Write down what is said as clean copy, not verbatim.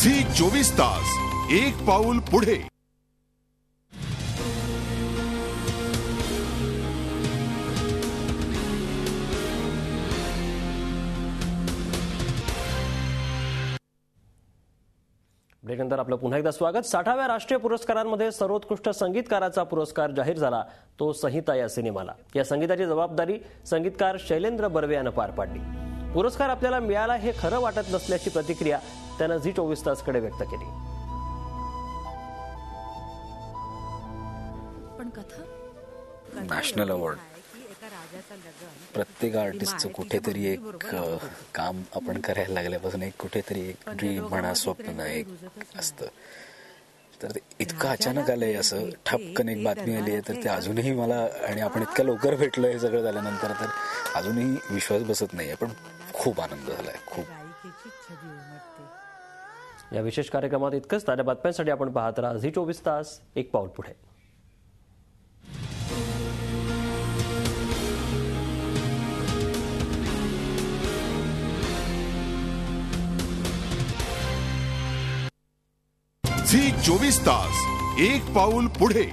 Zee 24 तास एक पाऊल पुढे. ब्रेकनंतर आपलं पुन्हा एकदा स्वागत. 60व्या राष्ट्रीय पुरस्कारांमध्ये सर्वोत्कृष्ट संगीतकाराचा पुरस्कार जाहीर झाला, तो संहिता या सिनेमाला. या संगीताची जबाबदारी संगीतकार शैलेंद्र बर्वे यानं पार पाडली. पुरस्कार आपल्याला मिळाला हे खरं वाटत नसल्याची प्रतिक्रिया त्यानं झी 24 तासकडे व्यक्त केली. नॅशनल अवॉर्ड प्रत्येक आर्टिस्टचं कुठेतरी एक काम आपण करायला लागल्यापासून एक कुठेतरी एक ड्रीम म्हणा, स्वप्न एक असतं. तर इतकं अचानक आलंय, असं ठपकन एक बातमी आली आहे, तर ते अजूनही मला, आणि आपण इतक्या लवकर भेटलोय हे सगळं झाल्यानंतर, तर अजूनही विश्वास बसत नाहीये. पण खूप आनंद झालाय, खूप. या विशेष कार्यक्रमात इतकंच. ताज्या बातम्यांसाठी आपण पाहत राहा झी 24 तास एक पाऊल पुढे. झी 24 तास एक पाऊल पुढे.